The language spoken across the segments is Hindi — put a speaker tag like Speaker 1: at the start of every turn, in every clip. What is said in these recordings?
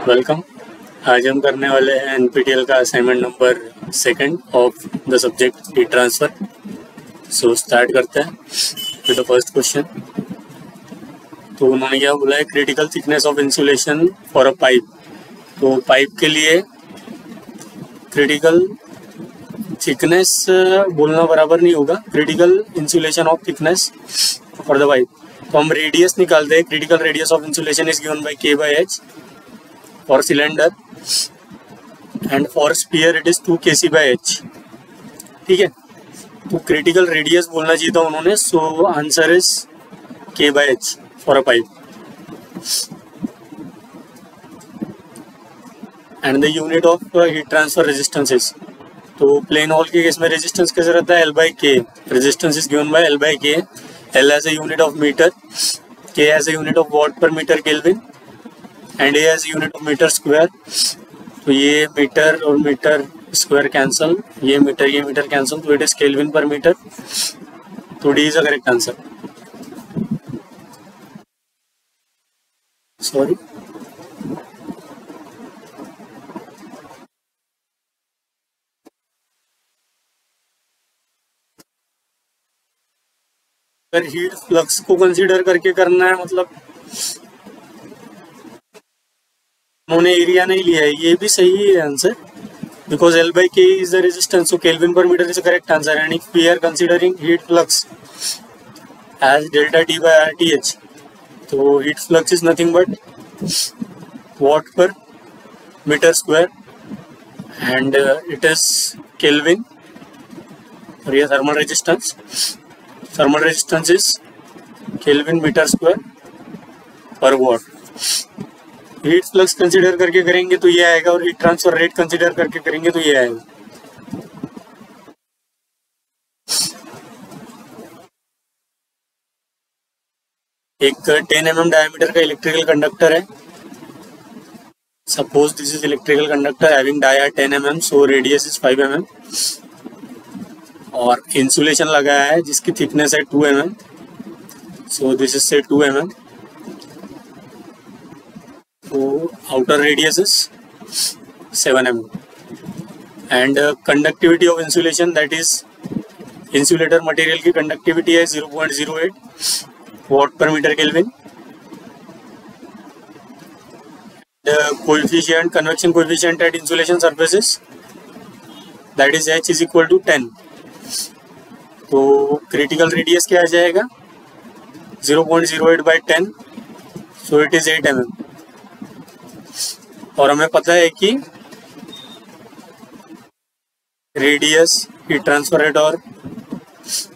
Speaker 1: वेलकम। आज हम करने वाले हैं एनपीटीईएल का assignment number 2 of the subject heat transfer. So start करते हैं विद द फर्स्ट क्वेश्चन। तो उन्होंने क्या बोला है, critical thickness of insulation for a pipe. तो पाइप के लिए क्रिटिकल थिकनेस बोलना बराबर नहीं होगा, critical insulation of thickness for the pipe. तो हम रेडियस निकालते हैं। Critical radius of insulation is given by K/H for cylinder and for sphere it is 2 Kc/H। ठीक है, तो क्रिटिकल रेडियस बोलना चाहिए था उन्होंने। So answer is K/H for a pipe. And the unit of heat transfer resistance is, तो प्लेन होल के केस में रेजिस्टेंस कैसे रहता है, L/K। Resistance is given bye L/K। L as a unit of meter, K as a unit of watt per meter Kelvin and A as a unit of meter square। तो ये मीटर और मीटर स्क्वायर कैंसल, ये मीटर कैंसल, तो it is kelvin per metre. तो D is a correct answer. Sorry, अगर हीट फ्लक्स को कंसीडर करके करना है, मतलब उन्होंने एरिया नहीं लिया है, ये भी सही है answer, because L/K is the resistance. So kelvin per metre is the correct answer. And if we are considering heat flux as ΔT/RTH, तो heat flux is nothing but watt per metre square and it is kelvin. और ये thermal resistance is kelvin metre square per watt. Heat flux consider करके करेंगे तो ये आएगा, और हीट ट्रांसफर रेट कंसीडर करके करेंगे तो ये आएगा। एक 10 mm डायमीटर का इलेक्ट्रिकल कंडक्टर है। Suppose this is electrical conductor having dia 10 mm, so radius is 5 mm, और इंसुलेशन लगाया है जिसकी थिकनेस है 2 mm, सो दिस इज से 2 mm। तो outer radius is 7 mm and conductivity of insulation, that is insulator material की कंडक्टिविटी है 0.08 watt per metre kelvin. Coefficient, convection coefficient at insulation surfaces, that is H is equal to 10। तो क्रिटिकल रेडियस क्या आ जाएगा, 0.08 by 10, so it is 8 mm। और हमें पता है कि रेडियस, हीट ट्रांसफर रेट और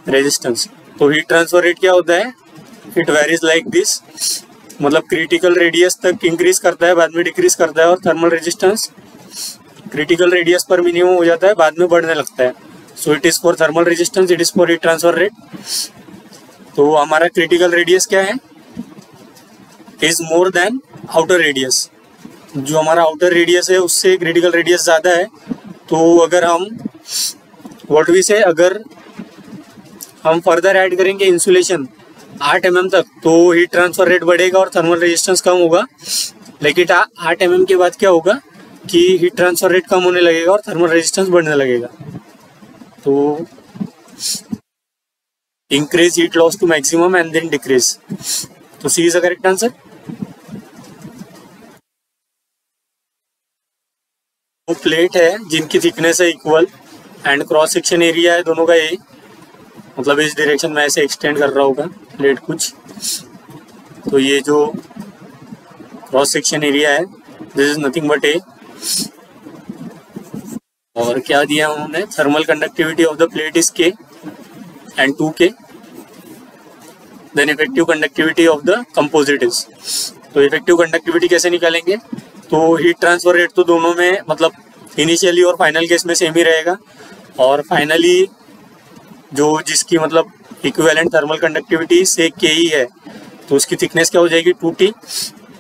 Speaker 1: रेजिस्टेंस। तो हीट ट्रांसफर रेट क्या होता है, इट वेरीज लाइक दिस, मतलब क्रिटिकल रेडियस तक इंक्रीज करता है, बाद में डिक्रीज करता है। और थर्मल रेजिस्टेंस क्रिटिकल रेडियस पर मिनिमम हो जाता है, बाद में बढ़ने लगता है। सो it is for thermal resistance, it is for heat transfer rate. तो हमारा क्रिटिकल रेडियस क्या है, is more than outer radius. जो हमारा आउटर रेडियस है उससे क्रिटिकल रेडियस ज़्यादा है। तो अगर हम अगर हम फर्दर ऐड करेंगे इंसुलेशन 8 mm तक, तो हीट ट्रांसफर रेट बढ़ेगा और थर्मल रेजिस्टेंस कम होगा। लेकिन 8 mm के बाद क्या होगा कि हीट ट्रांसफर रेट कम होने लगेगा और थर्मल रेजिस्टेंस बढ़ने लगेगा। तो increase heat loss to maximum and then decrease. तो C is the correct answer. वो प्लेट है जिनकी थिकनेस है equal and cross section area है दोनों का ए, मतलब इस डायरेक्शन में ऐसे एक्सटेंड कर रहा होगा प्लेट कुछ। तो ये जो क्रॉस सेक्शन एरिया है, this is nothing but A. और क्या दिया उन्होंने, thermal conductivity of the plate is K and 2K, then effective conductivity of the composite is. तो इफेक्टिव कंडक्टिविटी कैसे निकालेंगे, तो हीट ट्रांसफर रेट तो दोनों में, मतलब इनिशियली और फाइनल केस में सेम ही रहेगा। और फाइनली जो जिसकी मतलब इक्विवेलेंट थर्मल कंडक्टिविटी से K ही है, तो उसकी थिकनेस क्या हो जाएगी 2T।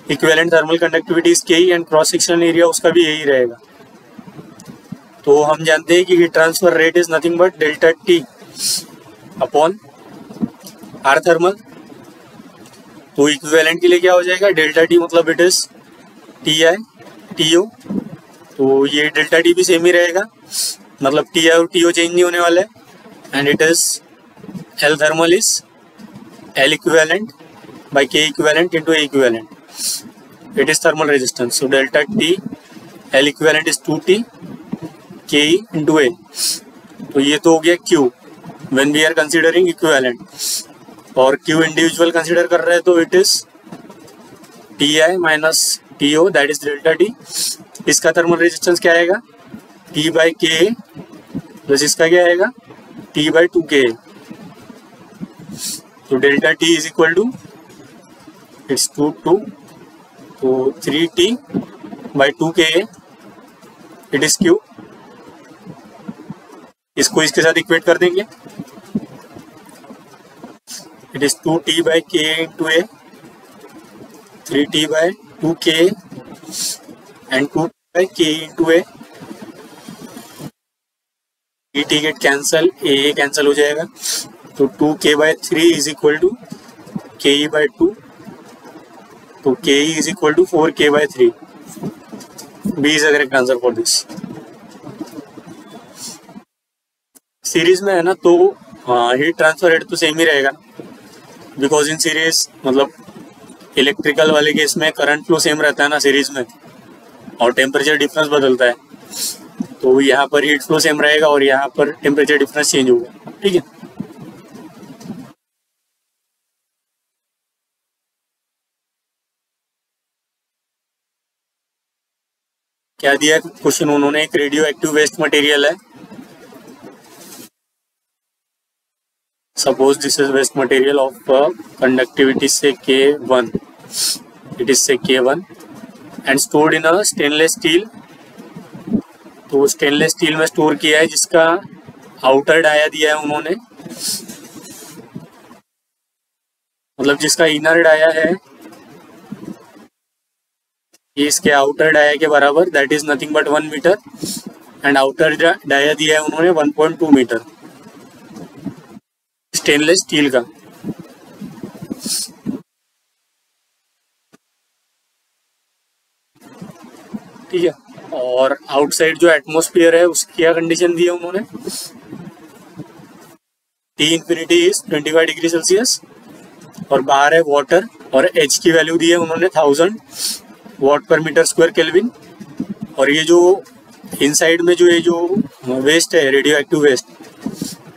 Speaker 1: Equivalent thermal conductivity is K and cross sectional area उसका भी यही रहेगा। तो हम जानते हैं कि heat transfer rate is nothing but delta T upon R thermal. तो इक्विवेलेंट के लिए क्या हो जाएगा, डेल्टा T मतलब it is TI T O, तो ये डेल्टा टी भी सेम ही रहेगा, मतलब टी और टी ओ चेंज नहीं होने वाला है। And it is L thermal is L equivalent by K equivalent into A equivalent, it is thermal resistance. So delta T L equivalent is 2T K E into ए। तो ये तो हो गया Q when we are considering equivalent, और Q इंडिविजुअल कंसिडर कर रहे हैं तो it is T i minus T o, that is delta T. इसका थर्मल रेजिस्टेंस क्या आएगा, T बाई के प्लस इसका क्या आएगा, T बाई 2K। तो delta T is equal to it's 2 तो 3T by 2K, it is Q। इसको इसके साथ इक्वेट कर देंगे, इट इज 2T बाई के into A, 3T by 2K and 2 by के इंटू ए। टी गेट कैंसल, ए कैंसल हो जाएगा, तो 2K by 3 is equal to के ई बाई 2, तो K e is equal to 4K by 3। B is the correct answer for this. Series में है ना, तो हीट ट्रांसफर रेट तो सेम ही रहेगा, बिकॉज इन सीरीज मतलब इलेक्ट्रिकल वाले केस में करंट फ्लो सेम रहता है ना सीरीज में, और टेम्परेचर डिफरेंस बदलता है, तो यहाँ पर हीट फ्लो सेम रहेगा और यहाँ पर टेम्परेचर डिफरेंस चेंज होगा। ठीक है, क्या दिया है क्वेश्चन उन्होंने, एक रेडियो एक्टिव वेस्ट मटेरियल है, suppose this is waste material of conductivity say K1, it is say K1 and stored in a stainless steel. तो स्टेनलेस स्टील में स्टोर किया है, जिसका आउटर डाया दिया है उन्होंने, मतलब जिसका इनर डाया है ये इसके आउटर डाया के बराबर, that is nothing but 1 metre, and outer dia दिया है उन्होंने 1.2 मीटर स्टेनलेस स्टील का। ठीक है, और आउटसाइड जो एटमॉस्फेयर है उसकी क्या कंडीशन दी है उन्होंने, T infinity is 25 degree Celsius, और बाहर है वाटर, और H की वैल्यू दी है उन्होंने 1000 वाट पर मीटर स्क्वायर केल्विन। और ये जो इनसाइड में जो ये जो वेस्ट है रेडियो एक्टिव वेस्ट,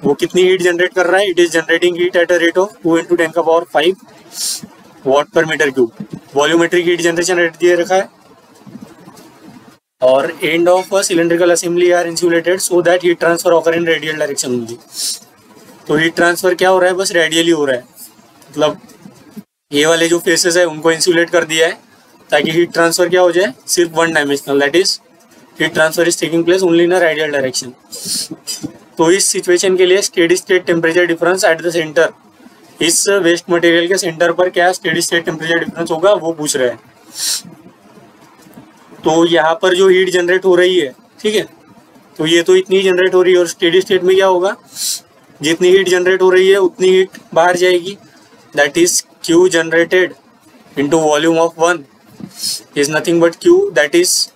Speaker 1: वो कितनी हीट जनरेट कर रहा है, it is generating heat at a rate of 2 × 10⁵ watt per metre cube. Volumetric heat generation rate दिए रखा है, और end of a cylindrical assembly are insulated so that heat transfer occur in radial direction only. तो हीट ट्रांसफर क्या हो रहा है, बस रेडियली हो रहा है, मतलब ये वाले जो फेसेस है उनको इंसुलेट कर दिया है ताकि हीट ट्रांसफर क्या हो जाए, सिर्फ 1 dimensional, that is heat transfer is taking place only in a radial direction. तो इस सिचुएशन के लिए steady state temperature difference at the centre, इस वेस्ट मटेरियल के सेंटर पर क्या स्टेडी स्टेट टेम्परेचर डिफरेंस होगा वो पूछ रहे हैं। तो यहाँ पर जो हीट जनरेट हो रही है, ठीक है, तो ये तो इतनी जनरेट हो रही है, और स्टेडी स्टेट में क्या होगा, जितनी हीट जनरेट हो रही है उतनी हीट बाहर जाएगी, that is Q generated into volume of 1 is nothing but Q, that is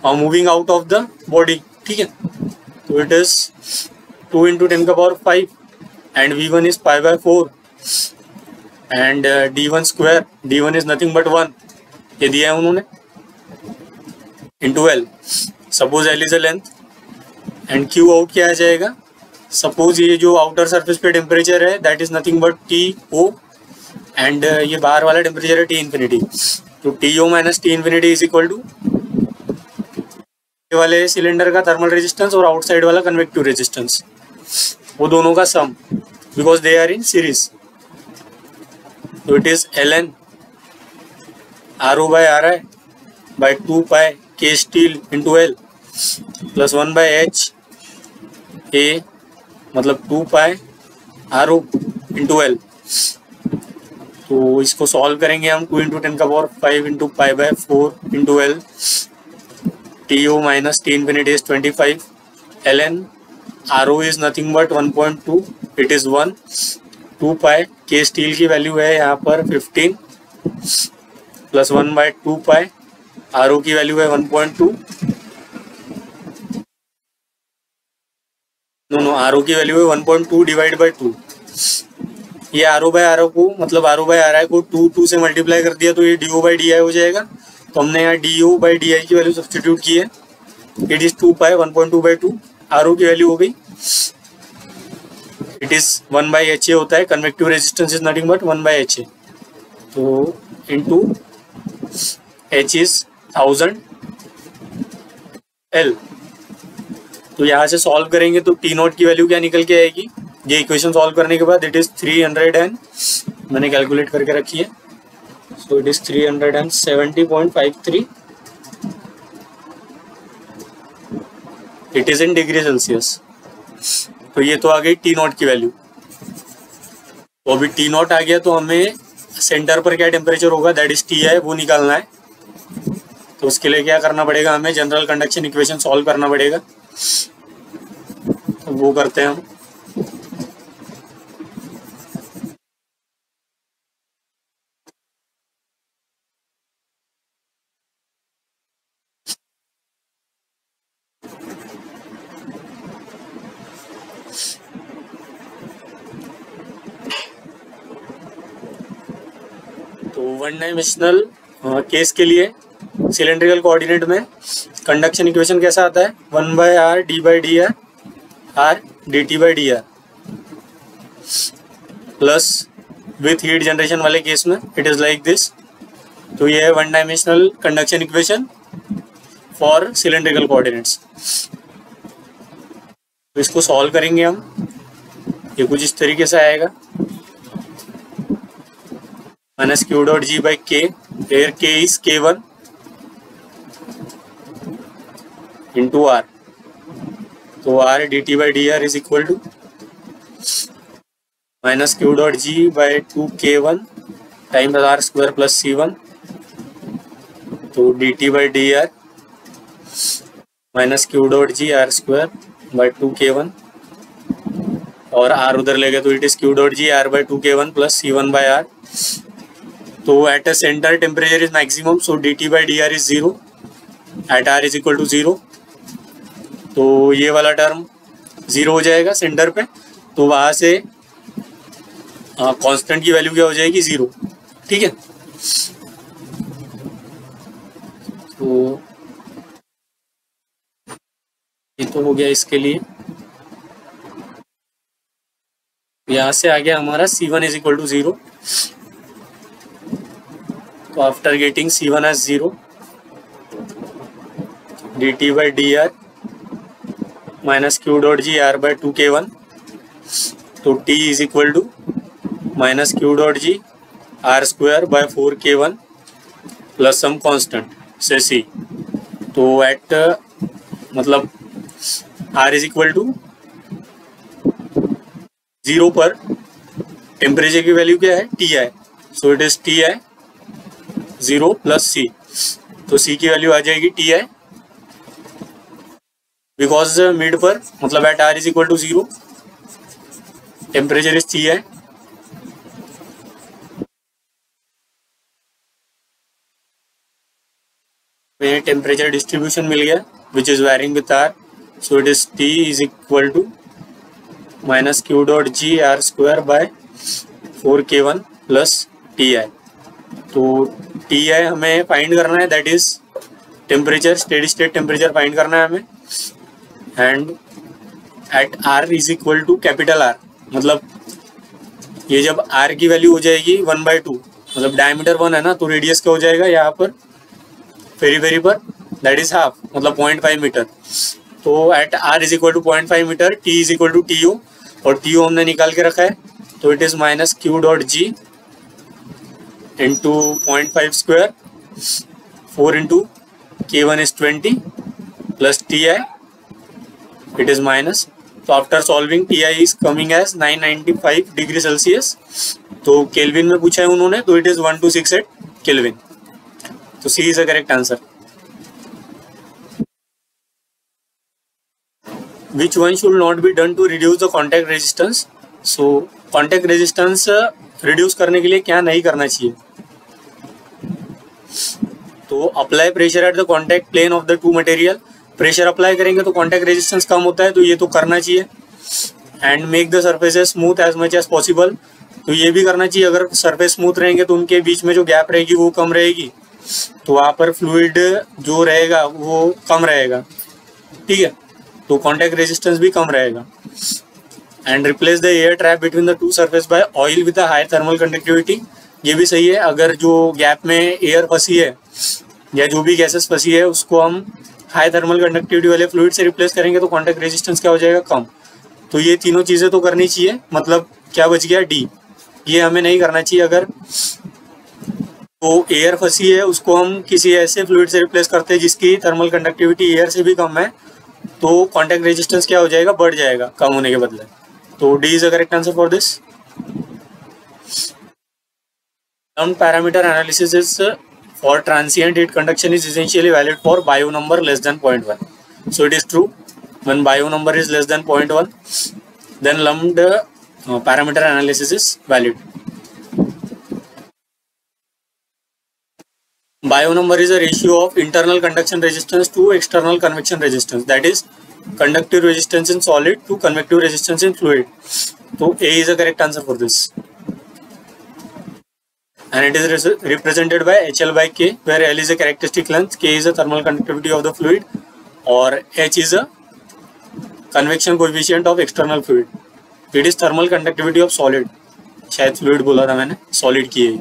Speaker 1: moving out of the body. ठीक है, तो it is 2 × 10⁵, and V1 is π/4 and D1 square, D1 is nothing but 1, ये दिया है उन्होंने, into L। Suppose L is a length, and Q out क्या आ जाएगा, सपोज ये जो आउटर सरफेस पे टेम्परेचर है that is nothing but TO, and ये बाहर वाला टेम्परेचर है T इंफिनिटी, तो TO minus T infinity is equal to ये वाले सिलेंडर का थर्मल रेजिस्टेंस और आउटसाइड वाला कन्वेक्टिव रेजिस्टेंस, वो दोनों का sum, because they are in series. तो it is ln RO/RI by 2 pi K steel into L plus 1/H A, मतलब 2 पाई RO इंटू L। तो इसको सॉल्व करेंगे हम, 2 × 10⁵ into π/4 into L, TO minus T infinity is 25, ln RO is nothing but 1.2, it is 1, 2 pi K steel की वैल्यू है यहाँ पर 15 प्लस 1/2 पाई RO की वैल्यू है 1.2, नो RO की वैल्यू है 1.2 डिवाइड बाई 2। ये RO बाय RO को मतलब RO बाय RI को 2 से मल्टीप्लाई कर दिया तो ये DO बाई DI हो जाएगा। तो हमने यहाँ DO बाई DI की वैल्यू सब्सटीट्यूट की है। It is 2 pi 1.2 by 2। RO की वैल्यू हो गई, इट इज 1 बाई HA होता है। Convective resistance is nothing but 1 by HA। तो इंटू H इज 1000 L। तो यहाँ से सॉल्व करेंगे तो T0 की वैल्यू क्या निकल के आएगी, ये इक्वेशन सॉल्व करने के बाद इट इज 300 एंड मैंने कैलकुलेट करके रखी है। सो it is 370.53। It is in degree Celsius. तो ये तो आ गई T0 की वैल्यू। तो अभी T0 आ गया तो हमें सेंटर पर क्या टेम्परेचर होगा दैट इज Ti वो निकालना है। तो उसके लिए क्या करना पड़ेगा, हमें जनरल कंडक्शन इक्वेशन सॉल्व करना पड़ेगा। तो वो करते हैं हम। तो वन डायमेंशनल केस के लिए सिलेंड्रिकल कोऑर्डिनेट में कंडक्शन इक्वेशन कैसा आता है, 1/r d/dr r dt/dr plus with heat generation वाले केस में इट इज लाइक दिस। तो ये है one dimensional conduction equation for cylindrical coordinates. तो इसको सॉल्व करेंगे हम। ये कुछ इस तरीके से आएगा, minus q dot g by k, here k is k1 into r। तो r dt by dr is equal to minus q dot g by 2k1 times r square plus c1। तो dt by dr minus q dot g r square by 2k1 और r उधर ले गए तो it is q dot g r by 2k1 plus c1 by r। तो at a centre temperature is maximum, so dt by dr is 0 at r is equal to 0। तो ये वाला टर्म 0 हो जाएगा सेंटर पे। तो वहाँ से कांस्टेंट की वैल्यू क्या हो जाएगी, 0। ठीक है। तो ये तो हो गया इसके लिए। यहाँ से आ गया हमारा C1 इज इक्वल टू 0। तो after getting C1 as 0 dt by dr minus q dot g r by 2k1। तो t is equal to minus q dot g r square by 4k1 plus some constant say c। तो एट मतलब r इज इक्वल टू 0 पर टेम्परेचर की वैल्यू क्या है, Ti। So it is Ti 0 plus c। तो c की वैल्यू आ जाएगी Ti बिकॉज मिड पर मतलब eight r is equal to 0 temperature is Ti। में टेम्परेचर डिस्ट्रीब्यूशन मिल गया which is varying with r। So it is T is equal to minus q dot g r square by 4k1 plus Ti। तो Ti हमें फाइंड करना है, that is temperature, steady state temperature find करना है हमें। And at r is equal to capital R, मतलब ये जब r की वैल्यू हो जाएगी 1/2, मतलब डायमीटर 1 है ना, तो रेडियस क्या हो जाएगा यहाँ पर पेरीफेरी पर, दैट इज हाफ, मतलब 0.5 मीटर। तो at r is equal to 0.5 metre, t is equal to TO, और TO हमने निकाल के रखा है। तो it is minus q dot g into 0.5 square 4 into k1 is 20 plus Ti, it is minus. तो after solving Ti is coming as 995 degree Celsius. तो केल्विन में पूछा है उन्होंने, तो इट इज 1268 केल्विन। तो C is a correct answer. Which one should not be done to reduce the contact resistance. So contact resistance reduce करने के लिए क्या नहीं करना चाहिए। तो apply pressure at the contact plane of the two material, pressure apply करेंगे तो कॉन्टैक्ट रेजिस्टेंस कम होता है, तो ये तो करना चाहिए। And make the surfaces smooth as much as possible, तो ये भी करना चाहिए। अगर सरफेस स्मूथ रहेंगे तो उनके बीच में जो गैप रहेगी वो कम रहेगी, तो वहाँ पर फ्लूइड जो रहेगा वो कम रहेगा, ठीक है, तो कॉन्टैक्ट रेजिस्टेंस भी कम रहेगा। And replace the air trap between the two surface by oil with a high thermal conductivity, ये भी सही है। अगर जो गैप में एयर फंसी है या जो भी गैसेस फंसी है उसको हम हाई थर्मल कंडक्टिविटी वाले फ्लूइड से रिप्लेस करेंगे तो कॉन्टैक्ट रेजिस्टेंस क्या हो जाएगा, कम। तो ये तीनों चीज़ें तो करनी चाहिए, मतलब क्या बच गया, डी, ये हमें नहीं करना चाहिए। अगर तो एयर फंसी है उसको हम किसी ऐसे फ्लूइड से रिप्लेस करते हैं जिसकी थर्मल कंडक्टिविटी एयर से भी कम है, तो कॉन्टैक्ट रेजिस्टेंस क्या हो जाएगा, बढ़ जाएगा कम होने के बदले। तो D is the correct answer for this. Term parameter analysis is for transient heat conduction is essentially valid for bio number less than 0.1. So it is true. When bio number is less than 0.1, then lumped parameter analysis is valid. Bio number is a ratio of internal conduction resistance to external convection resistance. That is conductive resistance in solid to convective resistance in fluid. So A is the correct answer for this. And it is represented by HL by K, where L is a characteristic length, K is the thermal conductivity of the fluid, or H is a convection coefficient of external fluid. It is thermal conductivity of solid. शायद fluid बोला था मैंने, solid की है।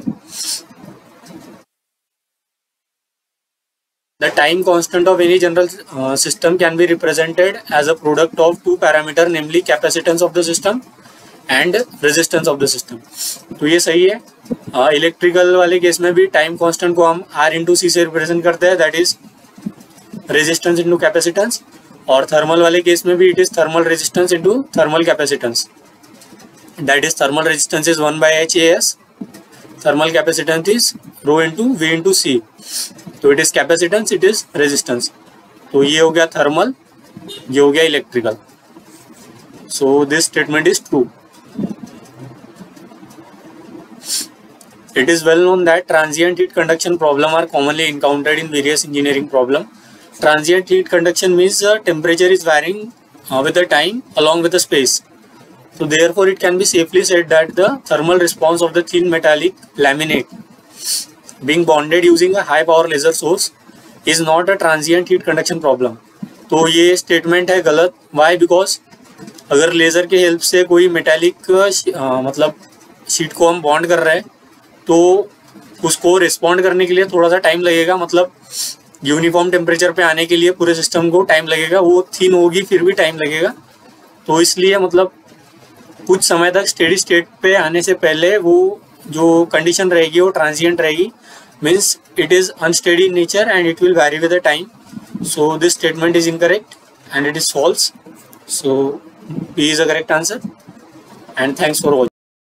Speaker 1: The time constant of any general system can be represented as a product of two parameters, namely capacitance of the system and resistance of the system. तो ये सही है। इलेक्ट्रिकल वाले केस में भी टाइम कांस्टेंट को हम R इंटू सी से रिप्रेजेंट करते हैं, that is resistance into capacitance, और थर्मल वाले केस में भी it is thermal resistance into thermal capacitance, that is thermal resistance is 1/HAS, thermal capacitance is rho into V into C, तो it is capacitance, it is resistance. तो ये हो गया थर्मल, ये हो गया electrical. So this statement is true. It is well known that transient heat conduction problem are commonly encountered in various engineering problem. Transient heat conduction means temperature is varying with the time along with the space. So therefore it can be safely said that the thermal response of the thin metallic laminate being bonded using a high power laser source is not a transient heat conduction problem. तो ये statement है गलत। Why? Because अगर लेज़र के हेल्प से कोई मेटालिक मतलब शीट को हम बॉन्ड कर रहे हैं तो उसको रिस्पॉन्ड करने के लिए थोड़ा सा टाइम लगेगा, मतलब यूनिफॉर्म टेम्परेचर पे आने के लिए पूरे सिस्टम को टाइम लगेगा, वो थिन होगी फिर भी टाइम लगेगा। तो इसलिए मतलब कुछ समय तक स्टेडी स्टेट पे आने से पहले वो जो कंडीशन रहेगी वो ट्रांजिएंट रहेगी, means it is unsteady in nature and it will vary with the time. So this statement is incorrect and it is false. सो B is the correct answer, and thanks for watching.